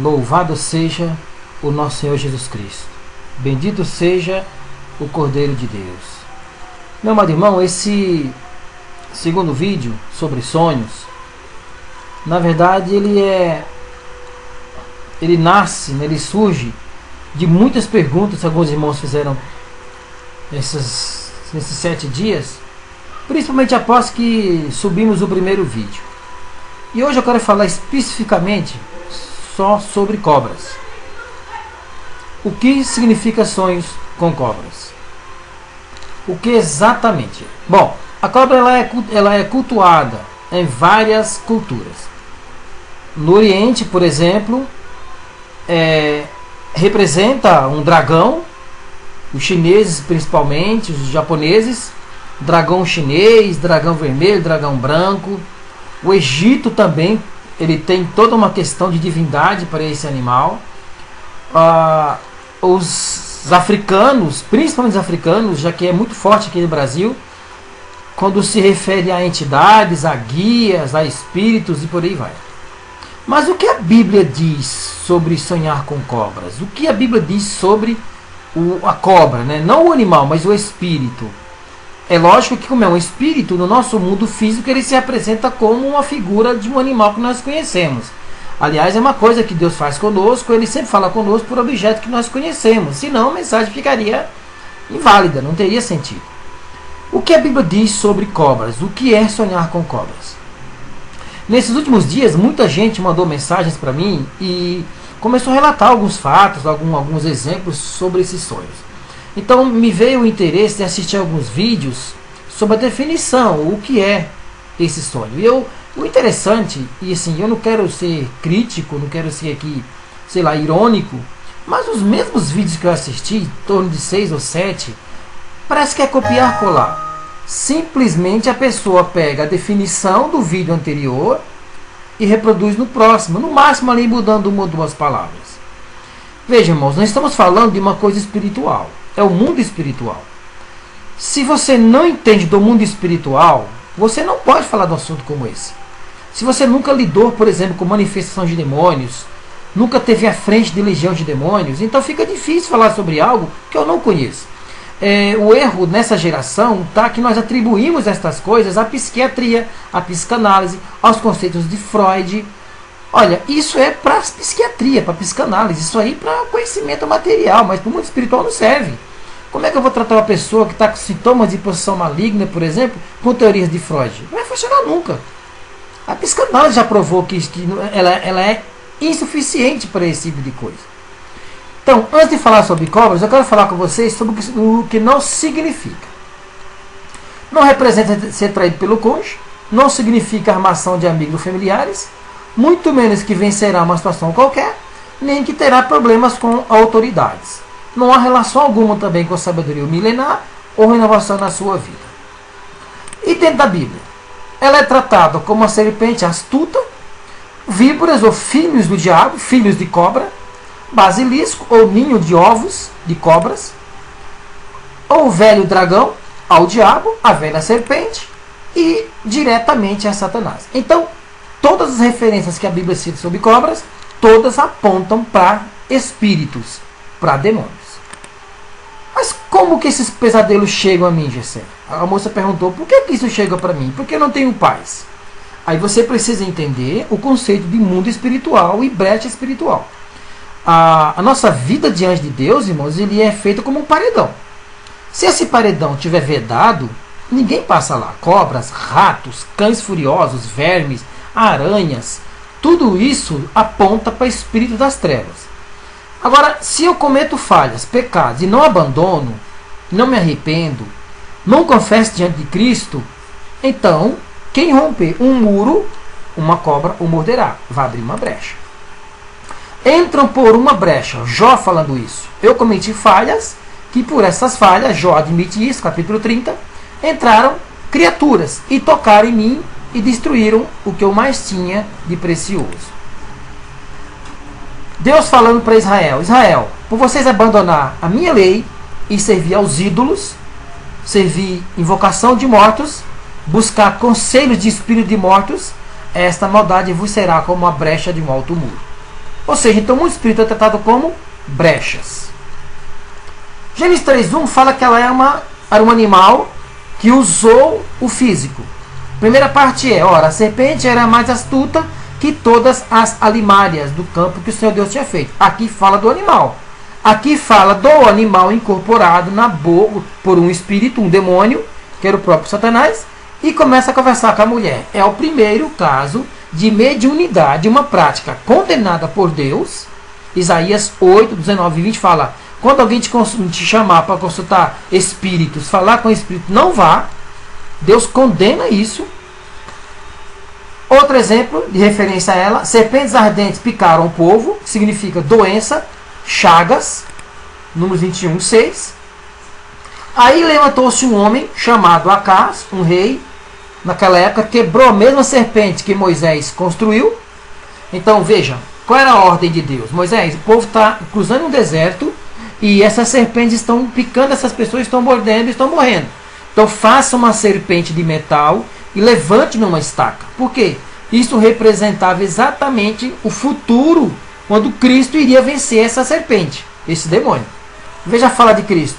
Louvado seja o nosso Senhor Jesus Cristo. Bendito seja o Cordeiro de Deus. Meu amado irmão, esse segundo vídeo sobre sonhos, na verdade ele nasce, ele surge de muitas perguntas que alguns irmãos fizeram nesses 7 dias, principalmente após que subimos o primeiro vídeo. E hoje eu quero falar especificamente só sobre cobras. O que significa sonhos com cobras? O que exatamente? Bom, a cobra ela é cultuada em várias culturas. No Oriente, por exemplo, representa um dragão. Os chineses, principalmente, os japoneses, dragão chinês, dragão vermelho, dragão branco. O Egito também, ele tem toda uma questão de divindade para esse animal. Os africanos, principalmente os africanos, já que é muito forte aqui no Brasil, quando se refere a entidades, a guias, a espíritos e por aí vai. Mas o que a Bíblia diz sobre sonhar com cobras? O que a Bíblia diz sobre a cobra, né? Não o animal, mas o espírito. É lógico que, como é um espírito, no nosso mundo físico ele se apresenta como uma figura de um animal que nós conhecemos. Aliás, é uma coisa que Deus faz conosco, ele sempre fala conosco por objeto que nós conhecemos. Senão a mensagem ficaria inválida, não teria sentido. O que a Bíblia diz sobre cobras? O que é sonhar com cobras? Nesses últimos dias, muita gente mandou mensagens para mim e começou a relatar alguns fatos, alguns exemplos sobre esses sonhos. Então me veio o interesse de assistir alguns vídeos sobre a definição, o que é esse sonho. E o interessante, e assim, eu não quero ser crítico, não quero ser aqui, sei lá, irônico, mas os mesmos vídeos que eu assisti, em torno de 6 ou 7, parece que é copiar colar. Simplesmente a pessoa pega a definição do vídeo anterior e reproduz no próximo, no máximo ali mudando uma ou duas palavras. Veja, irmãos, nós estamos falando de uma coisa espiritual, é o mundo espiritual. Se você não entende do mundo espiritual, você não pode falar de um assunto como esse. Se você nunca lidou, por exemplo, com manifestação de demônios, nunca teve à frente de legião de demônios, então fica difícil falar sobre algo que eu não conheço. O erro nessa geração está que nós atribuímos estas coisas à psiquiatria, à psicanálise, aos conceitos de Freud. Olha, isso é para psiquiatria, para psicanálise, isso aí para conhecimento material, mas para o mundo espiritual não serve. Como é que eu vou tratar uma pessoa que está com sintomas de possessão maligna, por exemplo, com teorias de Freud? Não vai funcionar nunca. A psicanálise já provou que ela é insuficiente para esse tipo de coisa. Então, antes de falar sobre cobras, eu quero falar com vocês sobre o que não significa. Não representa ser traído pelo cônjuge, não significa armação de amigos familiares, muito menos que vencerá uma situação qualquer, nem que terá problemas com autoridades. Não há relação alguma também com a sabedoria milenar ou renovação na sua vida. E dentro da Bíblia, ela é tratada como uma serpente astuta, víboras ou filhos do diabo, filhos de cobra, basilisco ou ninho de ovos de cobras, ou velho dragão ao diabo, a velha serpente, e diretamente a Satanás. Então, todas as referências que a Bíblia cita sobre cobras, todas apontam para espíritos, para demônios. Mas como que esses pesadelos chegam a mim, Gessé? A moça perguntou, por que isso chega para mim? Porque eu não tenho paz. Aí você precisa entender o conceito de mundo espiritual e brecha espiritual. A nossa vida diante de Deus, irmãos, ele é feito como um paredão. Se esse paredão estiver vedado, ninguém passa lá. Cobras, ratos, cães furiosos, vermes, aranhas, tudo isso aponta para o espírito das trevas. Agora, se eu cometo falhas, pecados e não abandono, não me arrependo, não confesso diante de Cristo, então, quem romper um muro, uma cobra o morderá, vai abrir uma brecha. Entram por uma brecha, Jó falando isso. Eu cometi falhas, que por essas falhas, Jó admite isso, capítulo 30, entraram criaturas e tocaram em mim e destruíram o que eu mais tinha de precioso. Deus falando para Israel, Israel, por vocês abandonar a minha lei e servir aos ídolos, servir invocação de mortos, buscar conselhos de espírito de mortos, esta maldade vos será como a brecha de um alto muro. Ou seja, então o espírito é tratado como brechas. Gênesis 3:1 fala que ela era um animal que usou o físico. Primeira parte é, ora, a serpente era mais astuta que todas as alimárias do campo que o Senhor Deus tinha feito. Aqui fala do animal. Aqui fala do animal incorporado na boca por um espírito, um demônio, que era o próprio Satanás, e começa a conversar com a mulher. É o primeiro caso de mediunidade, uma prática condenada por Deus. Isaías 8, 19 e 20 fala, quando alguém te chamar para consultar espíritos, falar com espírito, não vá. Deus condena isso. Outro exemplo de referência a ela, serpentes ardentes picaram o povo, que significa doença, chagas, Números 21, 6. Aí levantou-se um homem chamado Acás, um rei, naquela época, quebrou a mesma serpente que Moisés construiu. Então veja, qual era a ordem de Deus? Moisés, o povo está cruzando um deserto e essas serpentes estão picando essas pessoas, estão mordendo e estão morrendo. Então faça uma serpente de metal e levante numa estaca. Por quê? Isso representava exatamente o futuro, quando Cristo iria vencer essa serpente, esse demônio. Veja a fala de Cristo.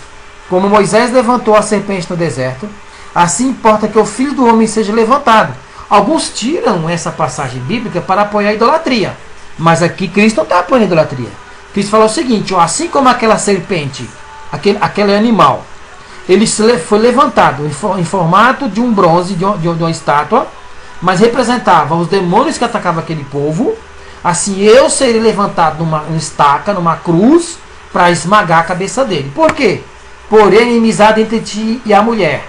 Como Moisés levantou a serpente no deserto, assim importa que o Filho do Homem seja levantado. Alguns tiram essa passagem bíblica para apoiar a idolatria. Mas aqui Cristo não está apoiando a idolatria. Cristo fala o seguinte, ó, assim como aquela serpente, aquele animal, ele foi levantado em formato de um bronze, de uma estátua, mas representava os demônios que atacavam aquele povo. Assim eu serei levantado numa estaca, numa cruz, para esmagar a cabeça dele. Por quê? Porém, inimizade entre ti e a mulher,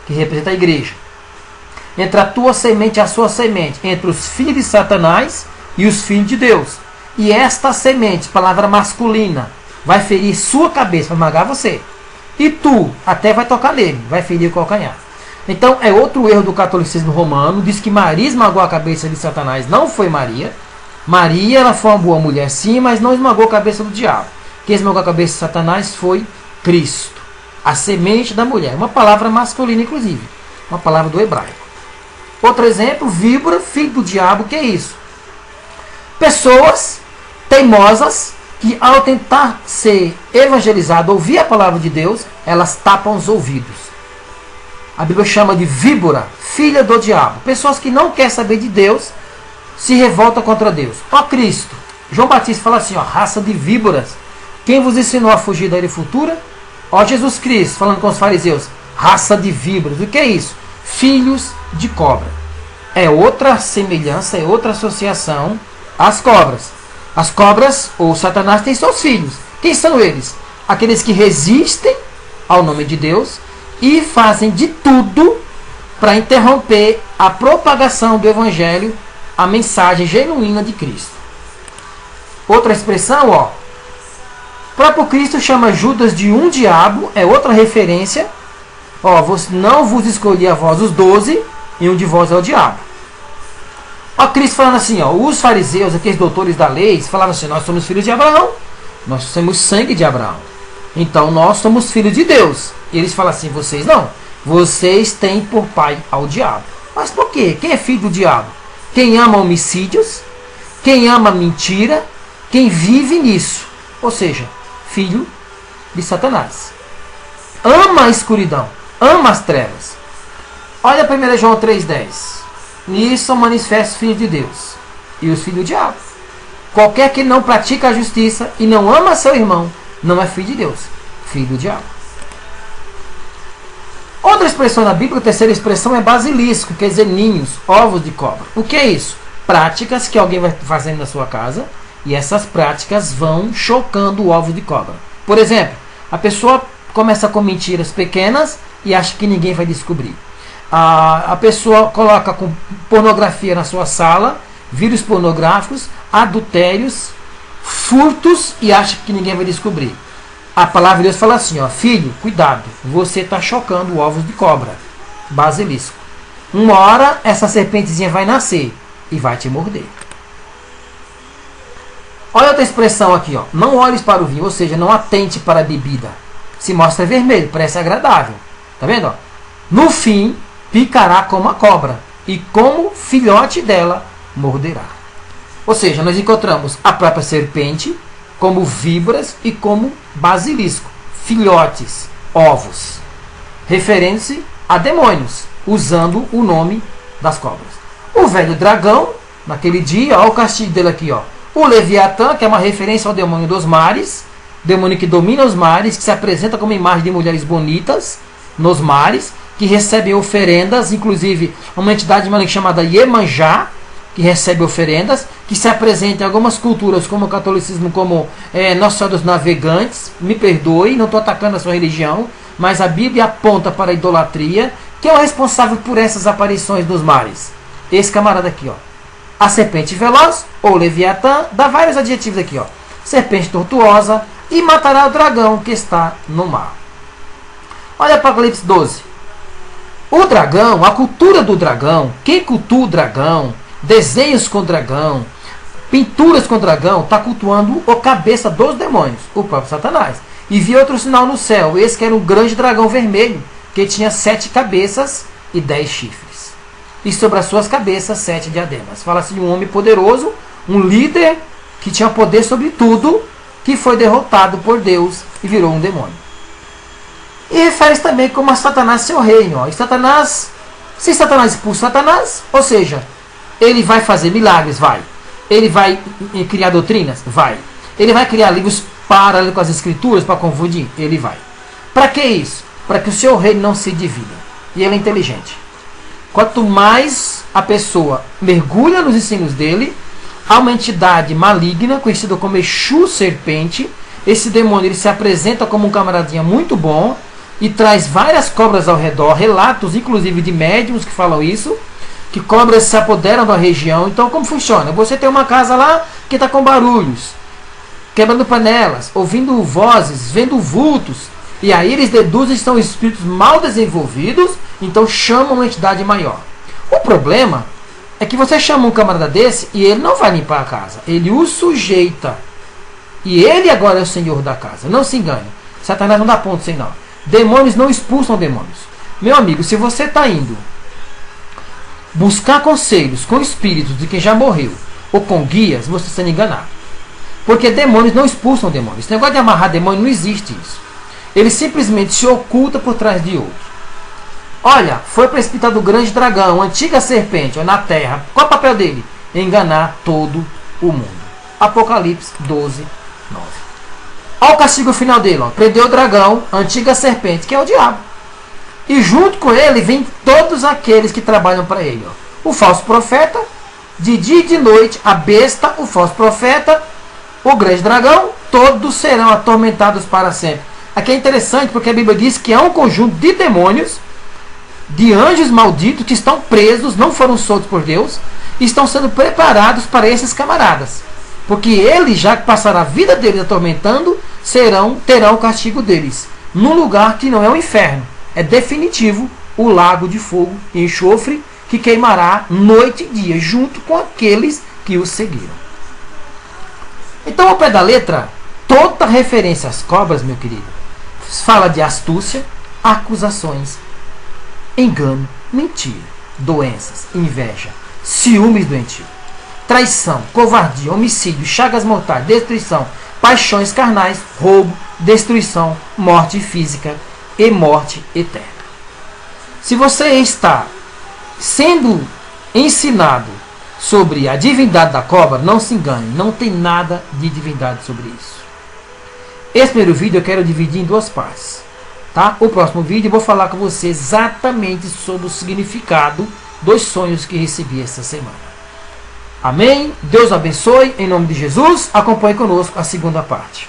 que representa a igreja, entre a tua semente e a sua semente, entre os filhos de Satanás e os filhos de Deus. E esta semente, palavra masculina, vai ferir sua cabeça, vai esmagar você. E tu até vai tocar nele, vai ferir o calcanhar. Então é outro erro do catolicismo romano. Diz que Maria esmagou a cabeça de Satanás. Não foi Maria. Maria, ela foi uma boa mulher sim, mas não esmagou a cabeça do diabo. Quem esmagou a cabeça de Satanás foi Cristo, a semente da mulher. Uma palavra masculina inclusive, uma palavra do hebraico. Outro exemplo, víbora, filho do diabo. Que é isso? Pessoas teimosas que ao tentar ser evangelizado, ouvir a palavra de Deus, elas tapam os ouvidos. A Bíblia chama de víbora, filha do diabo. Pessoas que não querem saber de Deus, se revoltam contra Deus. Ó Cristo, João Batista fala assim, ó, raça de víboras, quem vos ensinou a fugir da ira futura? Ó Jesus Cristo, falando com os fariseus, raça de víboras. O que é isso? Filhos de cobra. É outra semelhança, é outra associação às cobras. As cobras, ou Satanás, têm seus filhos. Quem são eles? Aqueles que resistem ao nome de Deus e fazem de tudo para interromper a propagação do Evangelho, a mensagem genuína de Cristo. Outra expressão, ó, o próprio Cristo chama Judas de um diabo, é outra referência. Ó, não vos escolhi a vós os 12, e um de vós é o diabo. Ó, Cristo falando assim, ó, os fariseus, aqueles doutores da lei, falavam assim, nós somos filhos de Abraão, nós temos sangue de Abraão, então nós somos filhos de Deus. E eles falam assim, vocês não, vocês têm por pai ao diabo. Mas por quê? Quem é filho do diabo? Quem ama homicídios, quem ama mentira, quem vive nisso, ou seja, filho de Satanás. Ama a escuridão, ama as trevas. Olha 1 João 3,10. Nisso são manifestos filhos de Deus e os filhos do diabo. Qualquer que não pratica a justiça e não ama seu irmão, não é filho de Deus, filho do diabo. Outra expressão na Bíblia, a terceira expressão é basilisco, quer dizer ninhos, ovos de cobra. O que é isso? Práticas que alguém vai fazendo na sua casa e essas práticas vão chocando o ovo de cobra. Por exemplo, a pessoa começa com mentiras pequenas e acha que ninguém vai descobrir. A pessoa coloca com pornografia na sua sala, vírus pornográficos, adultérios, furtos e acha que ninguém vai descobrir. A palavra de Deus fala assim, ó, filho, cuidado, você está chocando ovos de cobra, basilisco. Uma hora essa serpentezinha vai nascer e vai te morder. Olha outra expressão aqui, ó, não olhes para o vinho, ou seja, não atente para a bebida. Se mostra vermelho, parece agradável. Tá vendo? Ó? No fim, picará como a cobra, e como filhote dela morderá. Ou seja, nós encontramos a própria serpente, como víboras e como basilisco, filhotes, ovos, referente a demônios, usando o nome das cobras. O velho dragão, naquele dia, ó, o castigo dele aqui, ó. O Leviatã, que é uma referência ao demônio dos mares, demônio que domina os mares, que se apresenta como imagem de mulheres bonitas nos mares, que recebem oferendas, inclusive uma entidade maligna chamada Iemanjá, que recebe oferendas, que se apresenta em algumas culturas, como o catolicismo, como Nossa Senhora dos Navegantes. Me perdoe, não estou atacando a sua religião, mas a Bíblia aponta para a idolatria. Quem é o responsável por essas aparições dos mares? Esse camarada aqui, ó. A serpente veloz, ou Leviatã, dá vários adjetivos aqui, ó. Serpente tortuosa, e matará o dragão que está no mar. Olha Apocalipse 12. O dragão, a cultura do dragão, quem cultua o dragão, desenhos com o dragão, pinturas com o dragão, está cultuando a cabeça dos demônios, o próprio Satanás. E vi outro sinal no céu, esse que era um grande dragão vermelho, que tinha 7 cabeças e 10 chifres. E sobre as suas cabeças 7 diademas. Fala-se de um homem poderoso, um líder que tinha poder sobre tudo, que foi derrotado por Deus e virou um demônio. E refere-se também como a Satanás seu reino. Ó. E Satanás, se Satanás expulsa Satanás, ou seja, ele vai fazer milagres? Vai. Ele vai criar doutrinas? Vai. Ele vai criar livros paralelos com as escrituras para confundir? Ele vai. Para que isso? Para que o seu reino não se divida. E ele é inteligente. Quanto mais a pessoa mergulha nos ensinos dele, há uma entidade maligna, conhecida como Exu Serpente. Esse demônio ele se apresenta como um camaradinha muito bom e traz várias cobras ao redor, relatos inclusive de médiums que falam isso, que cobras se apoderam da região. Então como funciona? Você tem uma casa lá que está com barulhos, quebrando panelas, ouvindo vozes, vendo vultos, e aí eles deduzem que são espíritos mal desenvolvidos, então chamam uma entidade maior. O problema é que você chama um camarada desse e ele não vai limpar a casa, ele o sujeita. E ele agora é o senhor da casa. Não se engane. Satanás não dá ponto sem nó. Demônios não expulsam demônios. Meu amigo, se você está indo buscar conselhos com espíritos de quem já morreu ou com guias, você está sendo enganado. Porque demônios não expulsam demônios. Esse negócio de amarrar demônio não existe isso. Ele simplesmente se oculta por trás de outro. Olha, foi precipitado o grande dragão, a antiga serpente, na terra. Qual é o papel dele? Enganar todo o mundo. Apocalipse 12, 9. Olha o castigo final dele. Ó. Prendeu o dragão, a antiga serpente, que é o diabo. E junto com ele vem todos aqueles que trabalham para ele. Ó. O falso profeta, de dia e de noite, a besta, o falso profeta, o grande dragão, todos serão atormentados para sempre. Aqui é interessante porque a Bíblia diz que há um conjunto de demônios, de anjos malditos que estão presos, não foram soltos por Deus, e estão sendo preparados para esses camaradas. Porque eles, já que passaram a vida deles atormentando, terão o castigo deles. Num lugar que não é o inferno. É definitivo o lago de fogo e enxofre que queimará noite e dia, junto com aqueles que os seguiram. Então, ao pé da letra, toda referência às cobras, meu querido, fala de astúcia, acusações, engano, mentira, doenças, inveja, ciúmes doentio, traição, covardia, homicídio, chagas mortais, destruição, paixões carnais, roubo, destruição, morte física e morte eterna. Se você está sendo ensinado sobre a divindade da cobra, não se engane, não tem nada de divindade sobre isso. Esse primeiro vídeo eu quero dividir em 2 partes. Tá? O próximo vídeo eu vou falar com você exatamente sobre o significado dos sonhos que recebi essa semana. Amém? Deus abençoe, em nome de Jesus. Acompanhe conosco a segunda parte.